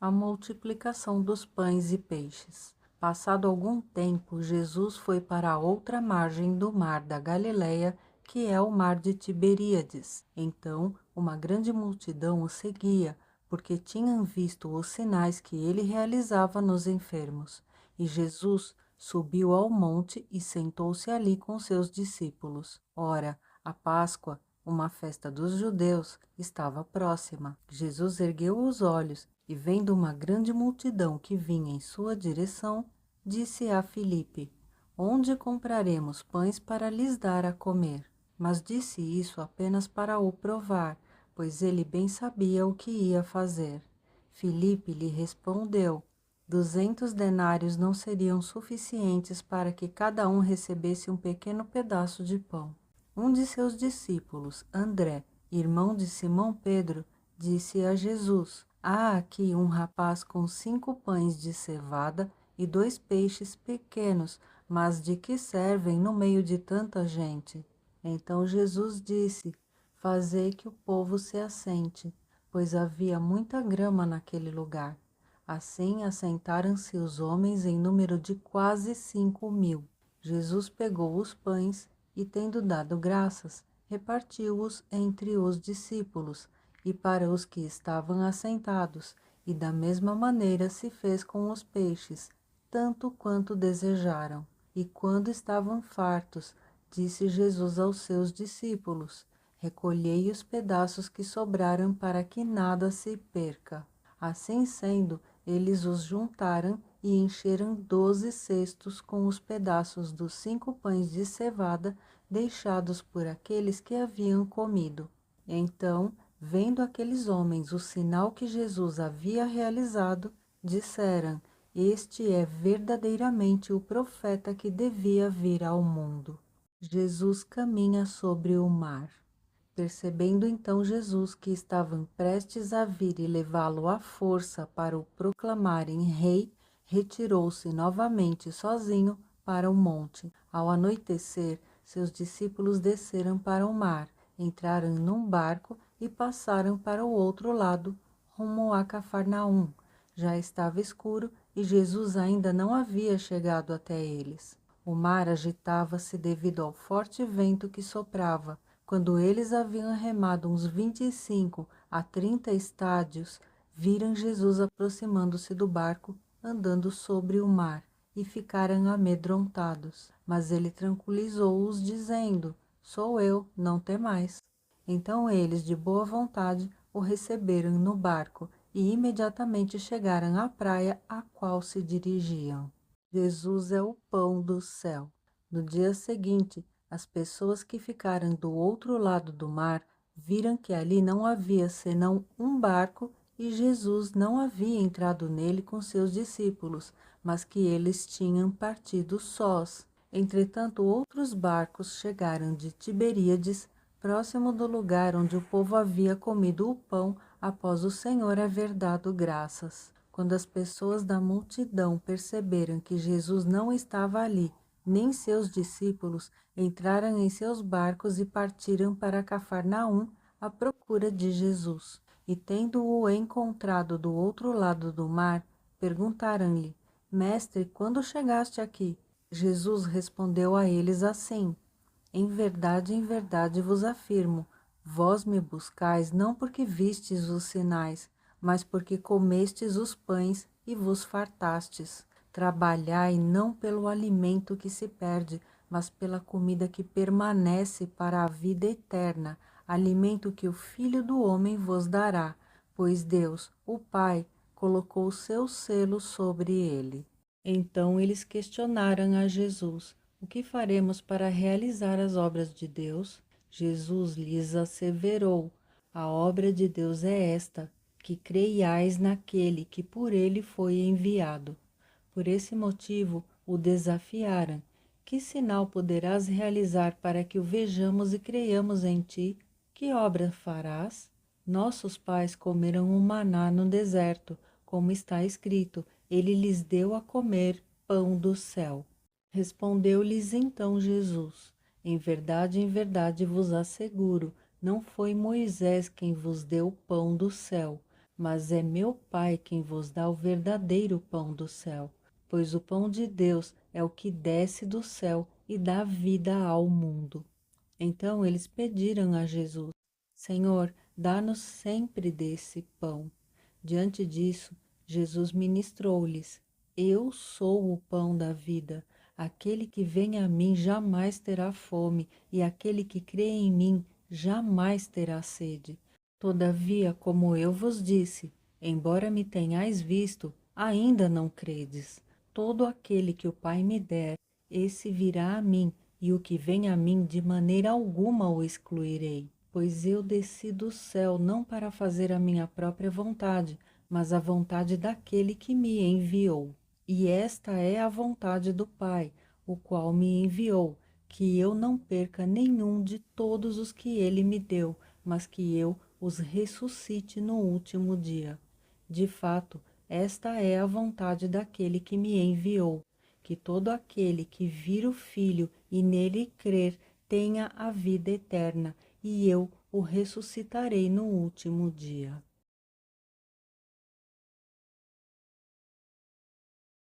A multiplicação dos pães e peixes. Passado algum tempo, Jesus foi para a outra margem do mar da Galileia, que é o mar de Tiberíades. Então, uma grande multidão o seguia, porque tinham visto os sinais que ele realizava nos enfermos. E Jesus subiu ao monte e sentou-se ali com seus discípulos. Ora, a Páscoa, uma festa dos judeus, estava próxima. Jesus ergueu os olhos e, vendo uma grande multidão que vinha em sua direção, disse a Filipe: Onde compraremos pães para lhes dar a comer? Mas disse isso apenas para o provar, pois ele bem sabia o que ia fazer. Filipe lhe respondeu: 200 denários não seriam suficientes para que cada um recebesse um pequeno pedaço de pão. Um de seus discípulos, André, irmão de Simão Pedro, disse a Jesus: Há aqui um rapaz com 5 pães de cevada e 2 peixes pequenos, mas de que servem no meio de tanta gente? Então Jesus disse: Fazei que o povo se assente, pois havia muita grama naquele lugar. Assim assentaram-se os homens em número de quase 5.000. Jesus pegou os pães e, tendo dado graças, repartiu-os entre os discípulos e para os que estavam assentados, e da mesma maneira se fez com os peixes, tanto quanto desejaram. E quando estavam fartos, disse Jesus aos seus discípulos: Recolhei os pedaços que sobraram para que nada se perca. Assim sendo, eles os juntaram e encheram 12 cestos com os pedaços dos 5 pães de cevada deixados por aqueles que haviam comido. Então, vendo aqueles homens o sinal que Jesus havia realizado, disseram: Este é verdadeiramente o profeta que devia vir ao mundo. Jesus caminha sobre o mar. Percebendo então Jesus que estavam prestes a vir e levá-lo à força para o proclamarem rei, retirou-se novamente sozinho para o monte. Ao anoitecer, seus discípulos desceram para o mar, entraram num barco e passaram para o outro lado, rumo a Cafarnaum. Já estava escuro e Jesus ainda não havia chegado até eles. O mar agitava-se devido ao forte vento que soprava. Quando eles haviam remado uns 25 a 30 estádios, viram Jesus aproximando-se do barco, andando sobre o mar, e ficaram amedrontados. Mas ele tranquilizou-os, dizendo: Sou eu, não temais. Então eles, de boa vontade, o receberam no barco e imediatamente chegaram à praia a qual se dirigiam. Jesus é o pão do céu. No dia seguinte, as pessoas que ficaram do outro lado do mar viram que ali não havia senão um barco e Jesus não havia entrado nele com seus discípulos, mas que eles tinham partido sós. Entretanto, outros barcos chegaram de Tiberíades, próximo do lugar onde o povo havia comido o pão após o Senhor haver dado graças. Quando as pessoas da multidão perceberam que Jesus não estava ali, nem seus discípulos, entraram em seus barcos e partiram para Cafarnaum à procura de Jesus. E tendo-o encontrado do outro lado do mar, perguntaram-lhe: Mestre, quando chegaste aqui? Jesus respondeu a eles assim: em verdade vos afirmo, vós me buscais não porque vistes os sinais, mas porque comestes os pães e vos fartastes. Trabalhai não pelo alimento que se perde, mas pela comida que permanece para a vida eterna, alimento que o Filho do Homem vos dará, pois Deus, o Pai, colocou o seu selo sobre ele. Então eles questionaram a Jesus: O que faremos para realizar as obras de Deus? Jesus lhes asseverou: A obra de Deus é esta, que creiais naquele que por ele foi enviado. Por esse motivo o desafiaram: Que sinal poderás realizar para que o vejamos e creiamos em ti? Que obra farás? Nossos pais comeram o maná no deserto, como está escrito: Ele lhes deu a comer pão do céu. Respondeu-lhes então Jesus: em verdade vos asseguro, não foi Moisés quem vos deu o pão do céu, mas é meu Pai quem vos dá o verdadeiro pão do céu, pois o pão de Deus é o que desce do céu e dá vida ao mundo. Então eles pediram a Jesus: Senhor, dá-nos sempre desse pão. Diante disso, Jesus ministrou-lhes: Eu sou o pão da vida. Aquele que vem a mim jamais terá fome, e aquele que crê em mim jamais terá sede. Todavia, como eu vos disse, embora me tenhais visto, ainda não credes. Todo aquele que o Pai me der, esse virá a mim, e o que vem a mim de maneira alguma o excluirei. Pois eu desci do céu não para fazer a minha própria vontade, mas a vontade daquele que me enviou. E esta é a vontade do Pai, o qual me enviou, que eu não perca nenhum de todos os que ele me deu, mas que eu os ressuscite no último dia. De fato, esta é a vontade daquele que me enviou, que todo aquele que vir o Filho e nele crer tenha a vida eterna, e eu o ressuscitarei no último dia.